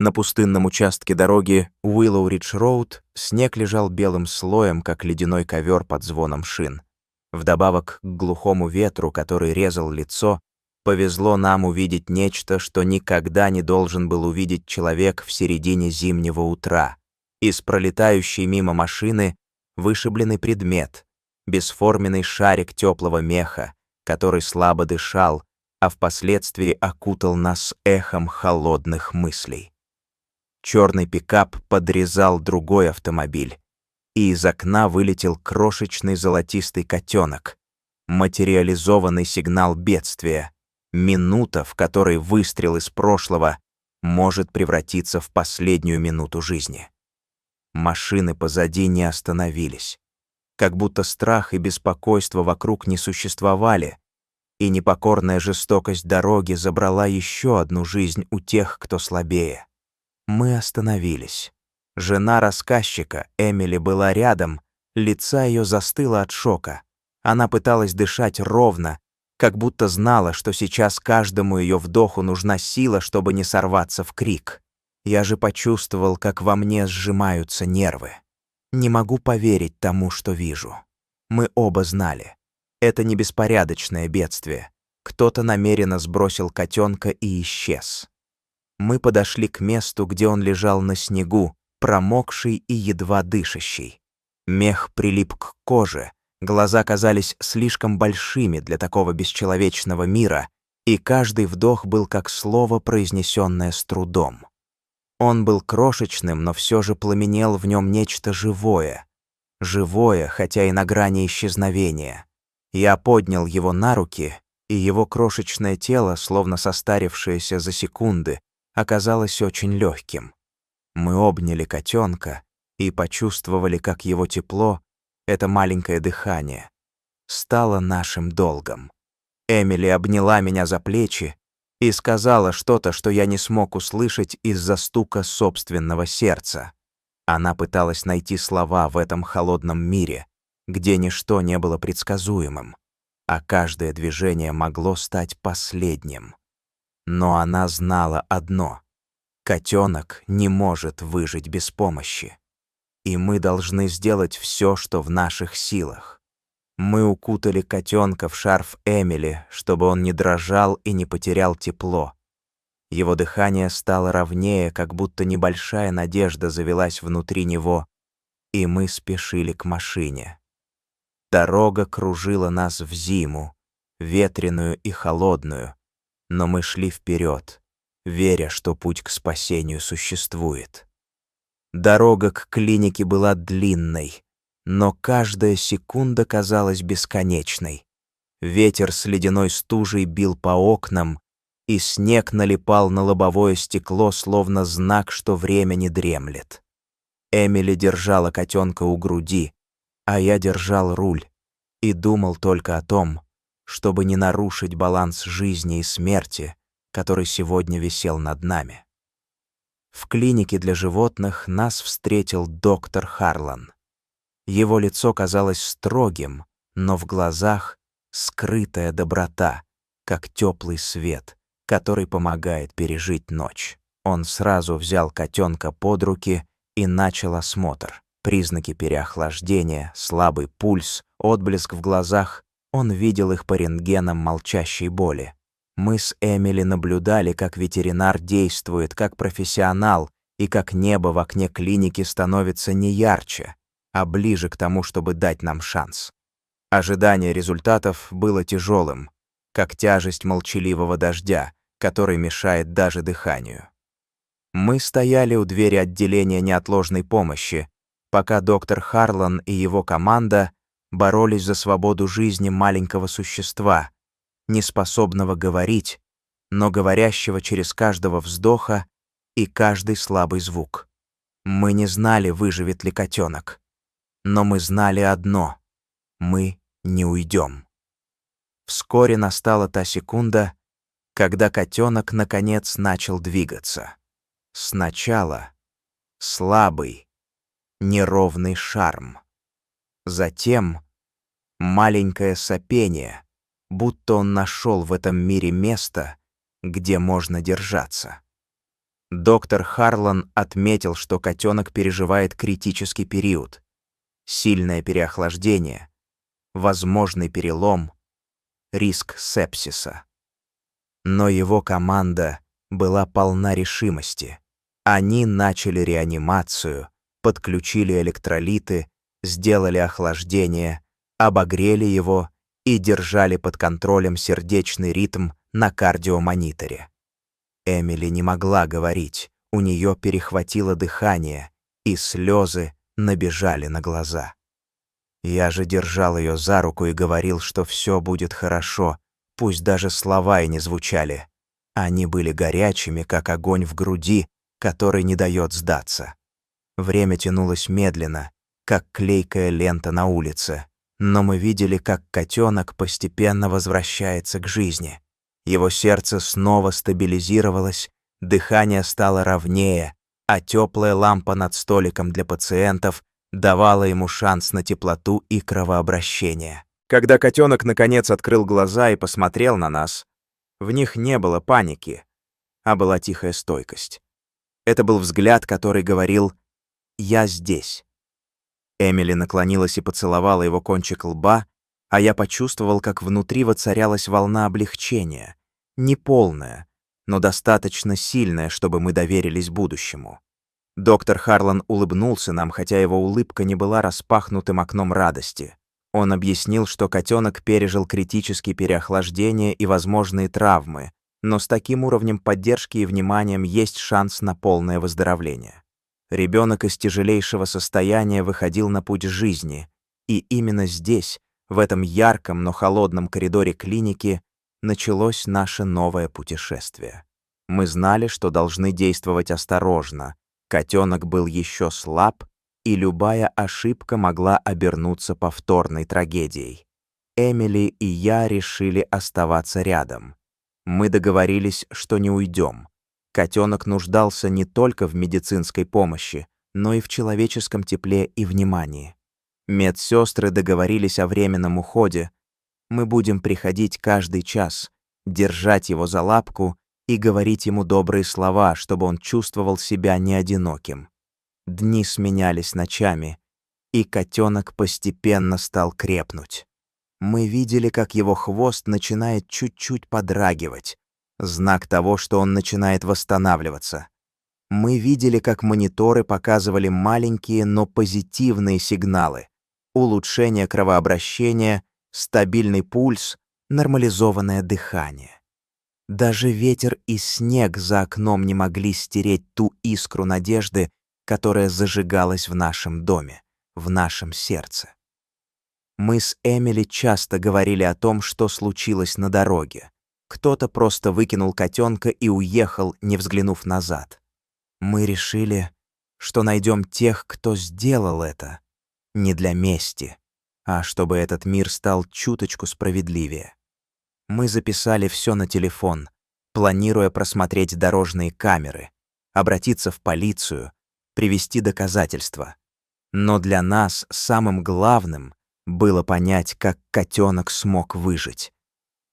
На пустынном участке дороги Уиллоу-Ридж-Роуд снег лежал белым слоем, как ледяной ковер под звоном шин. Вдобавок к глухому ветру, который резал лицо, повезло нам увидеть нечто, что никогда не должен был увидеть человек в середине зимнего утра. Из пролетающей мимо машины вышибленный предмет, бесформенный шарик теплого меха, который слабо дышал, а впоследствии окутал нас эхом холодных мыслей. Черный пикап подрезал другой автомобиль, и из окна вылетел крошечный золотистый котенок. Материализованный сигнал бедствия. Минута, в которой выстрел из прошлого может превратиться в последнюю минуту жизни. Машины позади не остановились. Как будто страх и беспокойство вокруг не существовали, и непокорная жестокость дороги забрала еще одну жизнь у тех, кто слабее. Мы остановились. Жена рассказчика, Эмили, была рядом, лицо ее застыло от шока. Она пыталась дышать ровно, как будто знала, что сейчас каждому ее вдоху нужна сила, чтобы не сорваться в крик. Я же почувствовал, как во мне сжимаются нервы. Не могу поверить тому, что вижу. Мы оба знали. Это не беспорядочное бедствие. Кто-то намеренно сбросил котенка и исчез. Мы подошли к месту, где он лежал на снегу, промокший и едва дышащий. Мех прилип к коже, глаза казались слишком большими для такого бесчеловечного мира, и каждый вдох был как слово, произнесенное с трудом. Он был крошечным, но все же пламенел в нем нечто живое. Живое, хотя и на грани исчезновения. Я поднял его на руки, и его крошечное тело, словно состарившееся за секунды, оказалось очень легким. Мы обняли котенка и почувствовали, как его тепло, это маленькое дыхание, стало нашим долгом. Эмили обняла меня за плечи и сказала что-то, что я не смог услышать из-за стука собственного сердца. Она пыталась найти слова в этом холодном мире, где ничто не было предсказуемым, а каждое движение могло стать последним. Но она знала одно — котенок не может выжить без помощи. И мы должны сделать все, что в наших силах. Мы укутали котенка в шарф Эмили, чтобы он не дрожал и не потерял тепло. Его дыхание стало ровнее, как будто небольшая надежда завелась внутри него, и мы спешили к машине. Дорога кружила нас в зиму, ветреную и холодную, но мы шли вперед, веря, что путь к спасению существует. Дорога к клинике была длинной, но каждая секунда казалась бесконечной. Ветер с ледяной стужей бил по окнам, и снег налипал на лобовое стекло, словно знак, что время не дремлет. Эмили держала котенка у груди, а я держал руль и думал только о том, чтобы не нарушить баланс жизни и смерти, который сегодня висел над нами. В клинике для животных нас встретил доктор Харлан. Его лицо казалось строгим, но в глазах скрытая доброта, как теплый свет, который помогает пережить ночь. Он сразу взял котенка под руки и начал осмотр. Признаки переохлаждения, слабый пульс, отблеск в глазах. Он видел их по рентгенам молчащей боли. Мы с Эмили наблюдали, как ветеринар действует, как профессионал, и как небо в окне клиники становится не ярче, а ближе к тому, чтобы дать нам шанс. Ожидание результатов было тяжелым, как тяжесть молчаливого дождя, который мешает даже дыханию. Мы стояли у двери отделения неотложной помощи, пока доктор Харлан и его команда боролись за свободу жизни маленького существа, неспособного говорить, но говорящего через каждого вздоха и каждый слабый звук. Мы не знали, выживет ли котенок, но мы знали одно — мы не уйдем. Вскоре настала та секунда, когда котенок наконец начал двигаться. Сначала слабый, неровный шарм. Затем маленькое сопение, будто он нашел в этом мире место, где можно держаться. Доктор Харлан отметил, что котенок переживает критический период, сильное переохлаждение, возможный перелом, риск сепсиса. Но его команда была полна решимости. Они начали реанимацию, подключили электролиты, сделали охлаждение, обогрели его и держали под контролем сердечный ритм на кардиомониторе. Эмили не могла говорить, у нее перехватило дыхание, и слезы набежали на глаза. Я же держал ее за руку и говорил, что все будет хорошо, пусть даже слова и не звучали. Они были горячими, как огонь в груди, который не дает сдаться. Время тянулось медленно, как клейкая лента на улице, но мы видели, как котенок постепенно возвращается к жизни. Его сердце снова стабилизировалось, дыхание стало ровнее, а теплая лампа над столиком для пациентов давала ему шанс на теплоту и кровообращение. Когда котенок наконец открыл глаза и посмотрел на нас, в них не было паники, а была тихая стойкость. Это был взгляд, который говорил «Я здесь». Эмили наклонилась и поцеловала его кончик лба, а я почувствовал, как внутри воцарялась волна облегчения, неполная, но достаточно сильная, чтобы мы доверились будущему. Доктор Харлан улыбнулся нам, хотя его улыбка не была распахнутым окном радости. Он объяснил, что котенок пережил критические переохлаждения и возможные травмы, но с таким уровнем поддержки и вниманием есть шанс на полное выздоровление. Ребенок из тяжелейшего состояния выходил на путь жизни, и именно здесь, в этом ярком, но холодном коридоре клиники, началось наше новое путешествие. Мы знали, что должны действовать осторожно. Котенок был еще слаб, и любая ошибка могла обернуться повторной трагедией. Эмили и я решили оставаться рядом. Мы договорились, что не уйдем. Котенок нуждался не только в медицинской помощи, но и в человеческом тепле и внимании. Медсестры договорились о временном уходе. Мы будем приходить каждый час, держать его за лапку и говорить ему добрые слова, чтобы он чувствовал себя не одиноким. Дни сменялись ночами, и котенок постепенно стал крепнуть. Мы видели, как его хвост начинает чуть-чуть подрагивать, знак того, что он начинает восстанавливаться. Мы видели, как мониторы показывали маленькие, но позитивные сигналы: улучшение кровообращения, стабильный пульс, нормализованное дыхание. Даже ветер и снег за окном не могли стереть ту искру надежды, которая зажигалась в нашем доме, в нашем сердце. Мы с Эмили часто говорили о том, что случилось на дороге. Кто-то просто выкинул котенка и уехал, не взглянув назад. Мы решили, что найдем тех, кто сделал это, не для мести, а чтобы этот мир стал чуточку справедливее. Мы записали все на телефон, планируя просмотреть дорожные камеры, обратиться в полицию, привести доказательства. Но для нас самым главным было понять, как котенок смог выжить,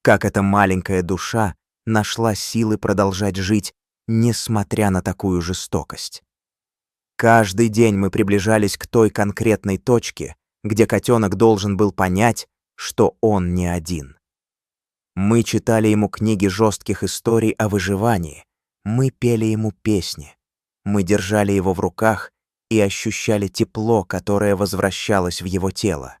как эта маленькая душа нашла силы продолжать жить, несмотря на такую жестокость. Каждый день мы приближались к той конкретной точке, где котенок должен был понять, что он не один. Мы читали ему книги жестких историй о выживании, мы пели ему песни, мы держали его в руках и ощущали тепло, которое возвращалось в его тело.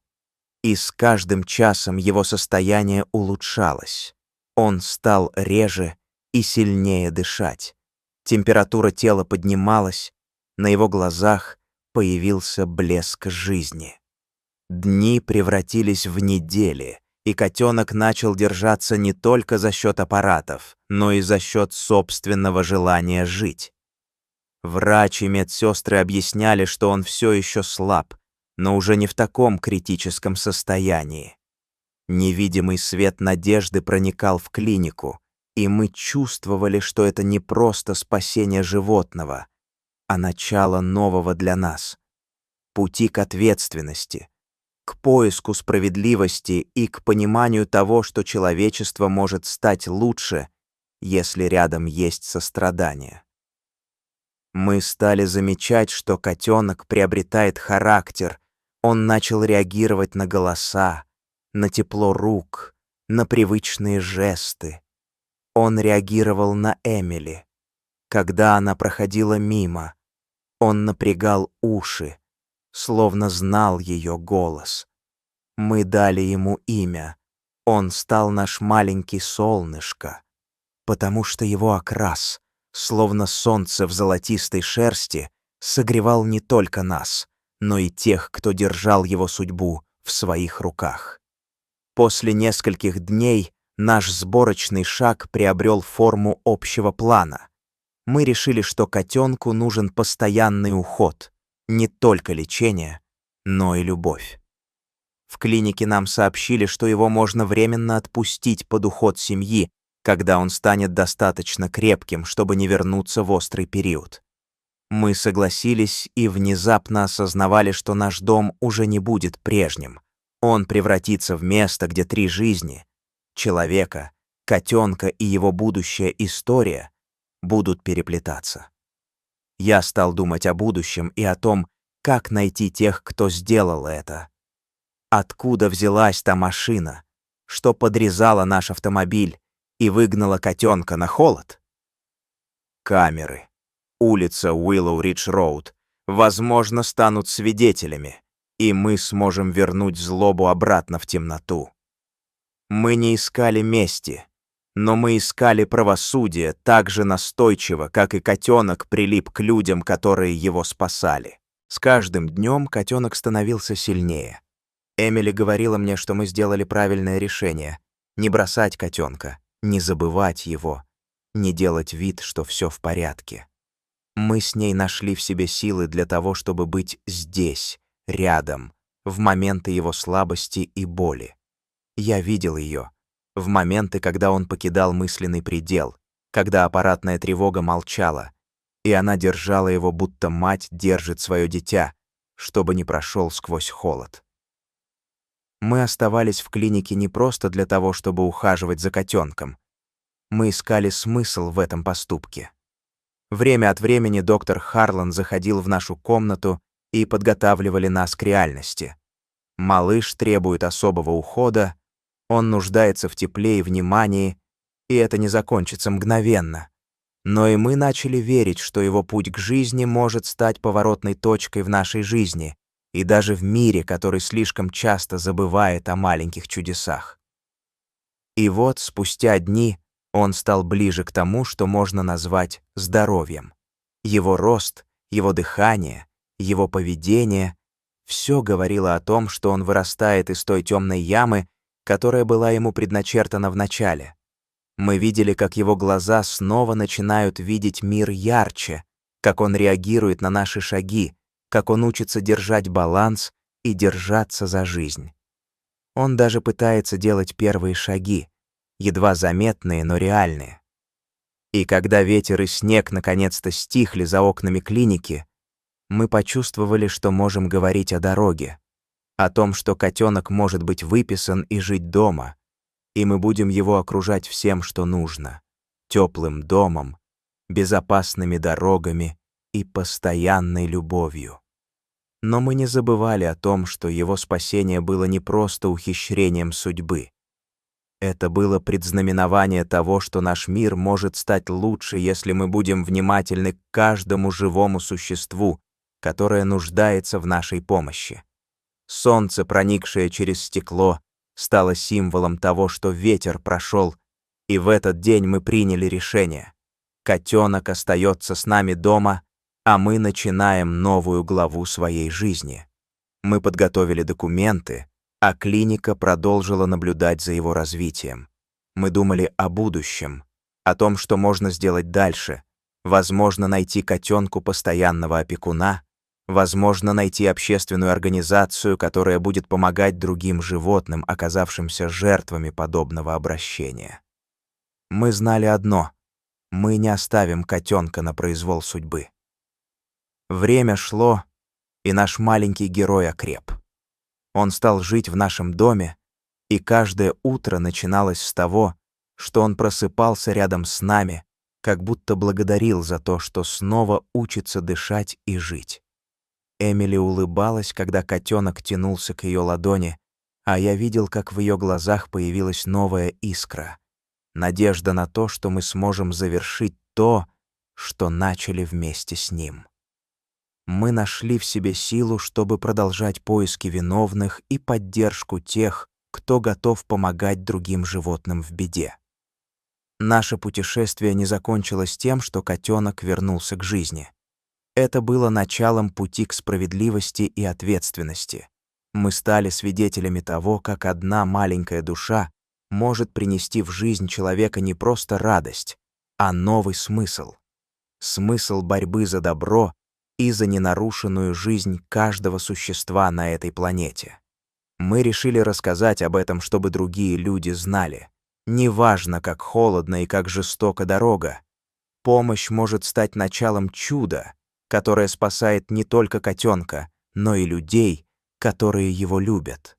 И с каждым часом его состояние улучшалось. Он стал реже и сильнее дышать. Температура тела поднималась, на его глазах появился блеск жизни. Дни превратились в недели, и котенок начал держаться не только за счет аппаратов, но и за счет собственного желания жить. Врач и медсестры объясняли, что он все еще слаб, но уже не в таком критическом состоянии. Невидимый свет надежды проникал в клинику, и мы чувствовали, что это не просто спасение животного, а начало нового для нас. Пути к ответственности, к поиску справедливости и к пониманию того, что человечество может стать лучше, если рядом есть сострадание. Мы стали замечать, что котенок приобретает характер. Он начал реагировать на голоса, на тепло рук, на привычные жесты. Он реагировал на Эмили. Когда она проходила мимо, он напрягал уши, словно знал ее голос. Мы дали ему имя. Он стал наш маленький солнышко, потому что его окрас, словно солнце в золотистой шерсти, согревал не только нас, но и тех, кто держал его судьбу в своих руках. После нескольких дней наш сборочный шаг приобрел форму общего плана. Мы решили, что котенку нужен постоянный уход, не только лечение, но и любовь. В клинике нам сообщили, что его можно временно отпустить под уход семьи, когда он станет достаточно крепким, чтобы не вернуться в острый период. Мы согласились и внезапно осознавали, что наш дом уже не будет прежним. Он превратится в место, где 3 жизни — человека, котенка и его будущая история — будут переплетаться. Я стал думать о будущем и о том, как найти тех, кто сделал это. Откуда взялась та машина, что подрезала наш автомобиль и выгнала котенка на холод? Камеры. Улица Уиллоу-Ридж-Роуд, возможно, станут свидетелями, и мы сможем вернуть злобу обратно в темноту. Мы не искали мести, но мы искали правосудие так же настойчиво, как и котенок прилип к людям, которые его спасали. С каждым днем котенок становился сильнее. Эмили говорила мне, что мы сделали правильное решение — не бросать котенка, не забывать его, не делать вид, что все в порядке. Мы с ней нашли в себе силы для того, чтобы быть здесь, рядом, в моменты его слабости и боли. Я видел ее в моменты, когда он покидал мысленный предел, когда аппаратная тревога молчала, и она держала его, будто мать держит свое дитя, чтобы не прошел сквозь холод. Мы оставались в клинике не просто для того, чтобы ухаживать за котенком. Мы искали смысл в этом поступке. Время от времени доктор Харлан заходил в нашу комнату и подготавливали нас к реальности. Малыш требует особого ухода, он нуждается в тепле и внимании, и это не закончится мгновенно. Но и мы начали верить, что его путь к жизни может стать поворотной точкой в нашей жизни и даже в мире, который слишком часто забывает о маленьких чудесах. И вот спустя дни он стал ближе к тому, что можно назвать здоровьем. Его рост, его дыхание, его поведение — все говорило о том, что он вырастает из той темной ямы, которая была ему предначертана в начале. Мы видели, как его глаза снова начинают видеть мир ярче, как он реагирует на наши шаги, как он учится держать баланс и держаться за жизнь. Он даже пытается делать первые шаги, едва заметные, но реальные. И когда ветер и снег наконец-то стихли за окнами клиники, мы почувствовали, что можем говорить о дороге, о том, что котенок может быть выписан и жить дома, и мы будем его окружать всем, что нужно: теплым домом, безопасными дорогами и постоянной любовью. Но мы не забывали о том, что его спасение было не просто ухищрением судьбы. Это было предзнаменование того, что наш мир может стать лучше, если мы будем внимательны к каждому живому существу, которое нуждается в нашей помощи. Солнце, проникшее через стекло, стало символом того, что ветер прошел, и в этот день мы приняли решение. Котенок остается с нами дома, а мы начинаем новую главу своей жизни. Мы подготовили документы, а клиника продолжила наблюдать за его развитием. Мы думали о будущем, о том, что можно сделать дальше. Возможно, найти котенку постоянного опекуна, возможно, найти общественную организацию, которая будет помогать другим животным, оказавшимся жертвами подобного обращения. Мы знали одно — мы не оставим котенка на произвол судьбы. Время шло, и наш маленький герой окреп. Он стал жить в нашем доме, и каждое утро начиналось с того, что он просыпался рядом с нами, как будто благодарил за то, что снова учится дышать и жить. Эмили улыбалась, когда котенок тянулся к ее ладони, а я видел, как в ее глазах появилась новая искра. Надежда на то, что мы сможем завершить то, что начали вместе с ним. Мы нашли в себе силу, чтобы продолжать поиски виновных и поддержку тех, кто готов помогать другим животным в беде. Наше путешествие не закончилось тем, что котенок вернулся к жизни. Это было началом пути к справедливости и ответственности. Мы стали свидетелями того, как одна маленькая душа может принести в жизнь человека не просто радость, а новый смысл. Смысл борьбы за добро и за ненарушенную жизнь каждого существа на этой планете. Мы решили рассказать об этом, чтобы другие люди знали. Неважно, как холодно и как жестока дорога, помощь может стать началом чуда, которое спасает не только котенка, но и людей, которые его любят.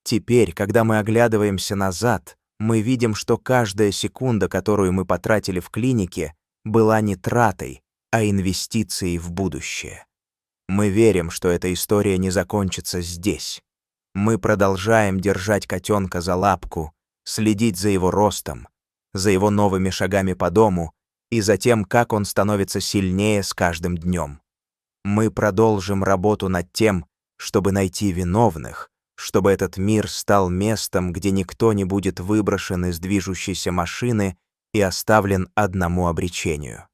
Теперь, когда мы оглядываемся назад, мы видим, что каждая секунда, которую мы потратили в клинике, была не тратой, а инвестицией в будущее. Мы верим, что эта история не закончится здесь. Мы продолжаем держать котенка за лапку, следить за его ростом, за его новыми шагами по дому и за тем, как он становится сильнее с каждым днем. Мы продолжим работу над тем, чтобы найти виновных, чтобы этот мир стал местом, где никто не будет выброшен из движущейся машины и оставлен одному обречению.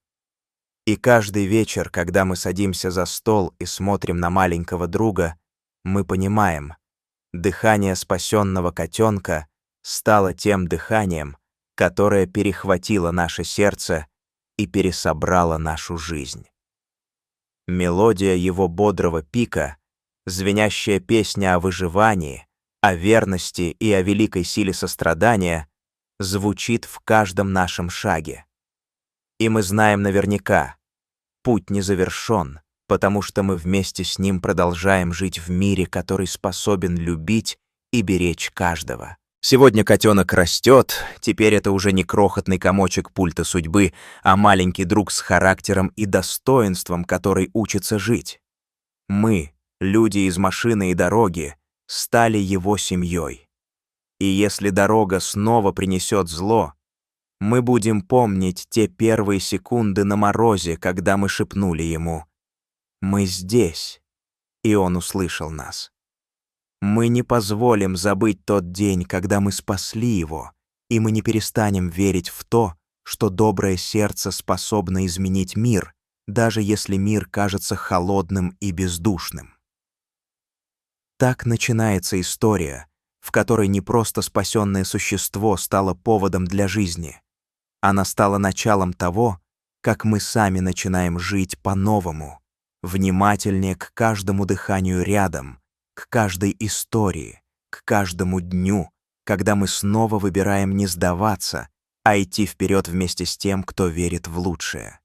И каждый вечер, когда мы садимся за стол и смотрим на маленького друга, мы понимаем, дыхание спасенного котенка стало тем дыханием, которое перехватило наше сердце и пересобрало нашу жизнь. Мелодия его бодрого пика, звенящая песня о выживании, о верности и о великой силе сострадания звучит в каждом нашем шаге. И мы знаем наверняка, путь не завершен, потому что мы вместе с ним продолжаем жить в мире, который способен любить и беречь каждого. Сегодня котенок растет, теперь это уже не крохотный комочек пульта судьбы, а маленький друг с характером и достоинством, который учится жить. Мы, люди из машины и дороги, стали его семьей. И если дорога снова принесет зло, мы будем помнить те первые секунды на морозе, когда мы шепнули ему: «Мы здесь», и он услышал нас. Мы не позволим забыть тот день, когда мы спасли его, и мы не перестанем верить в то, что доброе сердце способно изменить мир, даже если мир кажется холодным и бездушным. Так начинается история, в которой не просто спасенное существо стало поводом для жизни. Она стала началом того, как мы сами начинаем жить по-новому, внимательнее к каждому дыханию рядом, к каждой истории, к каждому дню, когда мы снова выбираем не сдаваться, а идти вперед вместе с тем, кто верит в лучшее.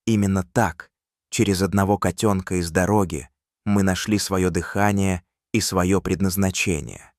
Именно так, через одного котенка из дороги, мы нашли свое дыхание и свое предназначение.